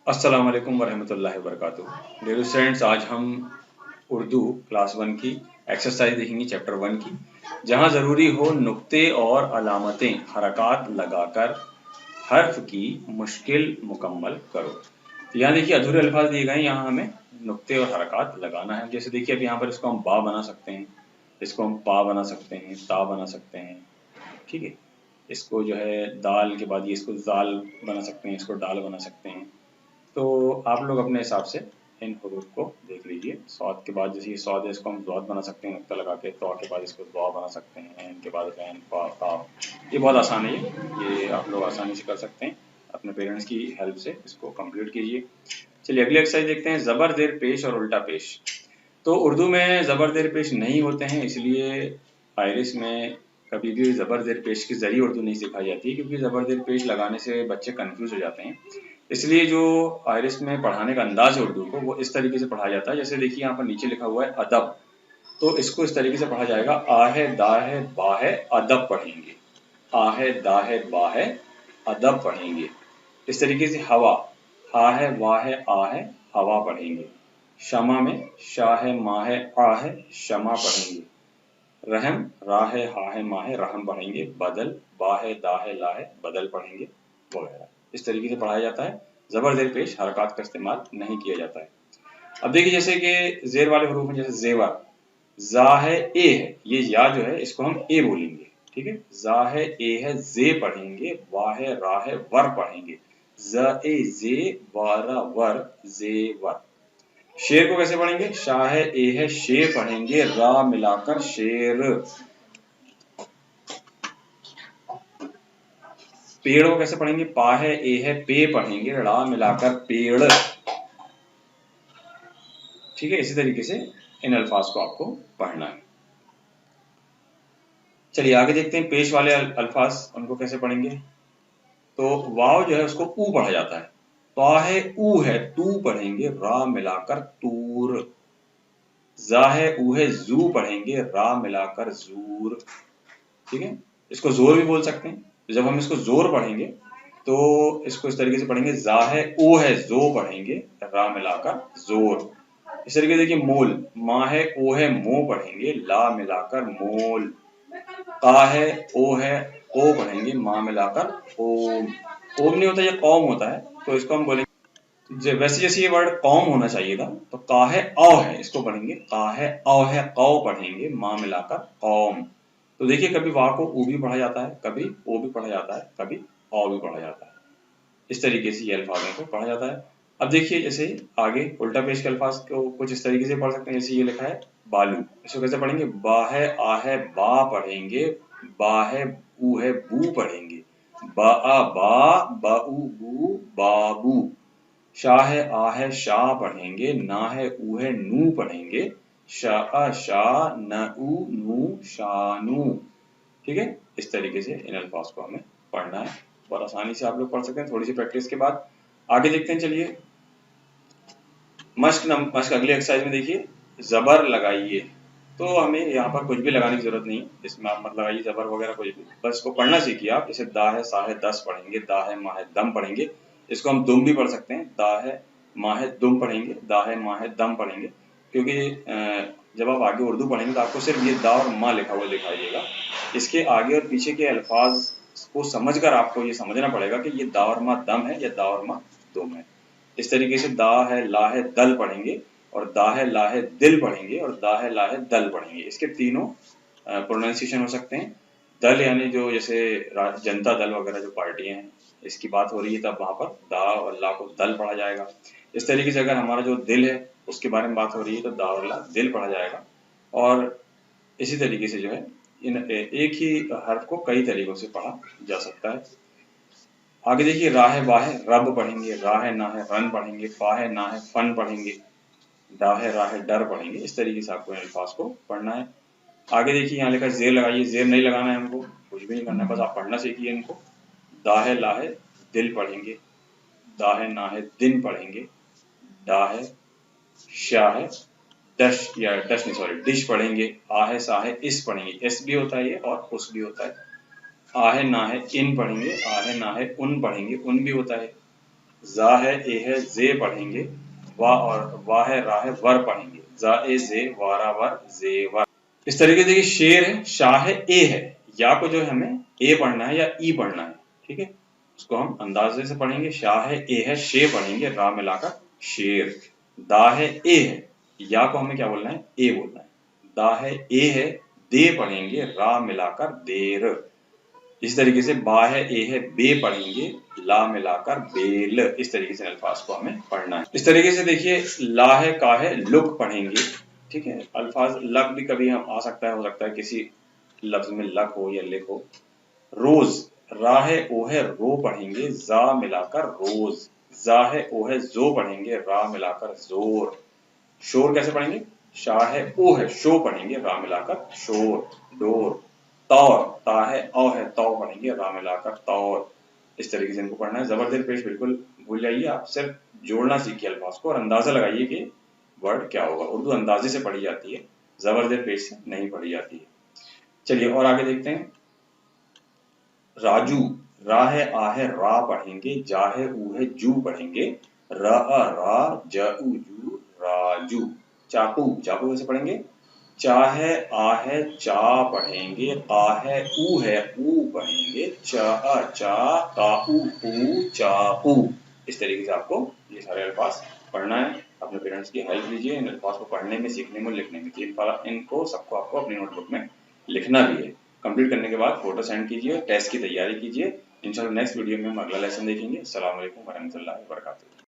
अस्सलाम वालेकुम वरहमतुल्लाहि वबरकातुहू। डियर स्टूडेंट्स, आज हम उर्दू क्लास 1 की एक्सरसाइज देखेंगे चैप्टर 1 की, जहां ज़रूरी हो नुक्ते और अलामतें हरकत लगाकर हर्फ की मुश्किल मुकम्मल करो। तो यहाँ देखिए अधूरे अल्फाज दिए गए हैं, यहाँ हमें नुक्ते और हरकत लगाना है। जैसे देखिए अब यहाँ पर इसको हम बा बना सकते हैं, इसको हम पा बना सकते हैं, ता बना सकते हैं, ठीक है। इसको जो है दाल के बाद ये इसको जाल बना सकते हैं, इसको डाल बना सकते हैं। तो आप लोग अपने हिसाब से इन हुरूफ को देख लीजिए। सौद के बाद जैसे ये सौद है, इसको हम ज़ौद बना सकते हैं नुक्ता लगा के। तो के बाद इसको ज़ौ बना सकते हैं, ऐन के बाद रैन, फा, काफ। ये बहुत आसान है, ये आप लोग आसानी से कर सकते हैं। अपने पेरेंट्स की हेल्प से इसको कंप्लीट कीजिए। चलिए अगली एक्सरसाइज देखते हैं, ज़बर ज़ेर पेश और उल्टा पेश। तो उर्दू में ज़बर ज़ेर पेश नहीं होते हैं, इसलिए आयरिश में कभी भी ज़बर ज़ेर पेश के ज़रिए उर्दू नहीं सिखाई जाती, क्योंकि ज़बर ज़ेर पेश लगाने से बच्चे कन्फ्यूज़ हो जाते हैं। इसलिए जो आयरिश में पढ़ाने का अंदाज है उर्दू को, वो इस तरीके से पढ़ाया जाता है। जैसे देखिए यहाँ पर नीचे लिखा हुआ है अदब, तो इसको इस तरीके से पढ़ा जाएगा, आ है दा है बा है अदब पढ़ेंगे। आ है दा है बा है अदब पढ़ेंगे। इस तरीके से हवा, हा है वाह है आ है हवा पढ़ेंगे। शमा में शाह है माँ है आ है शमा पढ़ेंगे। रहम रा है हा है मा है रहम पढ़ेंगे। बदल बा है दा है ला है बदल पढ़ेंगे, वगैरह। इस तरीके से पढ़ाया जाता है। ज़बर ज़ेर पेश हरकत का इस्तेमाल नहीं किया जाता है। अब देखिए जैसे कि ज़ेर वाले हरूफ हैं, जैसे ज़ेवर, ज़ा है ए है, ये या जो है इसको हम ए बोलेंगे, ठीक है। ज़ा है ए है ज़े पढ़ेंगे, वा है रा है वर पढ़ेंगे। ज़ ए ज़े वारा वर ज़ेवर। शेर को कैसे पढ़ेंगे, शाह है ए है शे पढ़ेंगे, रा मिलाकर शेर। पेड़ को कैसे पढ़ेंगे, पा है ए है पे पढ़ेंगे, रा मिलाकर पेड़, ठीक है। इसी तरीके से इन अल्फाज को आपको पढ़ना है। चलिए आगे देखते हैं पेश वाले अल्फाज, उनको कैसे पढ़ेंगे। तो वाव जो है उसको ऊ पढ़ा जाता है। ता है ऊ है तू पढ़ेंगे, रा मिलाकर तूर। जा है ऊ है जू पढ़ेंगे, रा मिलाकर जूर, ठीक है। इसको जोर भी बोल सकते हैं। तो जब हम इसको जोर पढ़ेंगे तो इसको इस तरीके से पढ़ेंगे, जा है ओ है जो पढ़ेंगे, रा मिलाकर जोर। इस तरीके से देखिए मोल, माँ है ओ है मो पढ़ेंगे, ला मिलाकर मोल। का है ओ पढ़ेंगे, माँ मिलाकर ओम। ओम नहीं होता, ये कौम होता है, तो इसको हम बोलेंगे वैसे जैसे ये वर्ड कौम होना चाहिए था। तो का है औ है, इसको पढ़ेंगे का है औ है कौ पढ़ेंगे, माँ मिलाकर कौम। तो देखिए कभी वाह को ऊ भी पढ़ा जाता है, कभी ओ भी पढ़ा जाता है, कभी औ भी पढ़ा जाता है। इस तरीके से ये अल्फाजों को पढ़ा जाता है। अब देखिए जैसे आगे उल्टा पेश के अल्फाज को कुछ इस तरीके से पढ़ सकते हैं। जैसे ये लिखा है बालू, इसको कैसे पढ़ेंगे, बा है आ है बा पढ़ेंगे, बा है ऊ है बू पढ़ेंगे। बा आ बा बाऊ बू बाबू। शाह है आ है शाह पढ़ेंगे, ना है ऊ है नू पढ़ेंगे। शाह शाह न ऊ नू शानू, ठीक है। इस तरीके से इन अल्फाज को हमें पढ़ना है। बहुत आसानी से आप लोग पढ़ सकते हैं, थोड़ी सी प्रैक्टिस के बाद। आगे देखते हैं, चलिए मश्क अगली एक्सरसाइज में देखिए, जबर लगाइए। तो हमें यहाँ पर कुछ भी लगाने की जरूरत नहीं है, इसमें आप मत लगाइए जबर वगैरह कुछ भी, बस इसको पढ़ना सीखिए आप। जैसे दा है सा है दस पढ़ेंगे, दा है मा है दम पढ़ेंगे। इसको हम दुम भी पढ़ सकते हैं, दा है मा है दुम पढ़ेंगे, दा है मा है दम पढ़ेंगे। क्योंकि जब आप आगे उर्दू पढ़ेंगे तो आपको सिर्फ ये दा और मा लिखा हुआ दिखाई देगा। इसके आगे और पीछे के अल्फाज को समझकर आपको ये समझना पड़ेगा कि ये दा और मा दम है या दा और मा दुम है। इस तरीके से दा है ला है दल पढ़ेंगे, और दा है ला है दिल पढ़ेंगे, और दा है ला है दल पढ़ेंगे। इसके तीनों प्रोनाउंसिएशन हो सकते हैं। दल यानी जो जैसे जनता दल वगैरह जो पार्टियां हैं, इसकी बात हो रही है, तब वहां पर दा और ला को दल पढ़ा जाएगा। इस तरीके से अगर हमारा जो दिल है उसके बारे में बात हो रही है, तो दा और ला दिल पढ़ा जाएगा। और इसी तरीके से जो है एक ही हर्फ को कई तरीकों से पढ़ा जा सकता है। आगे देखिए, रा है बा है रब पढ़ेंगे, रा है ना है रन पढ़ेंगे, फा है ना है फन पढ़ेंगे, डा है रा है डर पढ़ेंगे। इस तरीके से आपको अल्फाज को पढ़ना है। आगे देखिए यहाँ लिखा है जेर लगाइए, जेर नहीं लगाना है हमको, कुछ भी नहीं करना है, बस आप पढ़ना सीखिए इनको। दा है ला है दिल पढ़ेंगे, दा है ना है दिन पढ़ेंगे, डा है शाह है डश या डश नहीं सॉरी डिश पढ़ेंगे, आ है सा है इस पढ़ेंगे, एस भी होता है ये और उस भी होता है। आ है ना है इन पढ़ेंगे, आ है ना है उन पढ़ेंगे, उन भी होता है। जा है ए है जे पढ़ेंगे, वाह है रा है वर पढ़ेंगे, जा ए जे वारा वर जेवर। इस तरीके से देखिए शेर है, शाह है ए है, या को जो है हमें ए पढ़ना है या ई पढ़ना है, ठीक है, उसको हम अंदाजे से पढ़ेंगे। शाह है ए है शे पढ़ेंगे, रा मिलाकर शेर। दा है ए है, या को हमें क्या बोलना है, ए बोलना है। दा है ए है, दे पढ़ेंगे, रा मिलाकर देर। इस तरीके से बा है ए है बे पढ़ेंगे, ला मिलाकर बेल। इस तरीके से अल्फाज को हमें पढ़ना है। इस तरीके से देखिए ला है का है लुक पढ़ेंगे, ठीक है। अल्फाज लक भी कभी हम आ सकता है, हो सकता है किसी लफ्ज में लक हो या लिक हो। रोज, रा है ओ है रो पढ़ेंगे, जा मिलाकर रोज। जा है ओ है जो पढ़ेंगे, रा मिलाकर जोर। शोर कैसे पढ़ेंगे, शाह है ओ है शो पढ़ेंगे, रा मिलाकर शोर डोर। तौर, ता है औ है तौ पढ़ेंगे, रा मिलाकर तौर। इस तरीके से इनको पढ़ना है। जबर जेर पेश बिल्कुल भूल जाइए, आप सिर्फ जोड़ना सीखिए अल्फाज को और अंदाजा लगाइए कि वर्ड क्या होगा। उर्दू अंदाजे से पढ़ी जाती है, जबर जेर पेश से नहीं पढ़ी जाती है। चलिए और आगे देखते हैं। राजू, रा है आ है रा पढ़ेंगे, जा है ऊ है जू पढ़ेंगे, र अ रा ज उ जू राजू। चाकू, चाकू कैसे पढ़ेंगे, चा है आ है चा पढ़ेंगे, का है ऊ पढ़ेंगे, च अ चा का ऊ चाकू। इस तरीके से आपको ये सारे अल्फाज पढ़ना है। अपने पेरेंट्स की हेल्प लीजिए इन अल्फाज को पढ़ने में, सीखने में, लिखने में। इनको सबको आपको अपनी नोटबुक में लिखना भी है। कंप्लीट करने के बाद फोटो सेंड कीजिए, टेस्ट की तैयारी कीजिए। इंशाल्लाह नेक्स्ट वीडियो में हम अगला लेसन देखेंगे। अस्सलाम वालेकुम वरहमतुल्लाहि वबरकातुहू।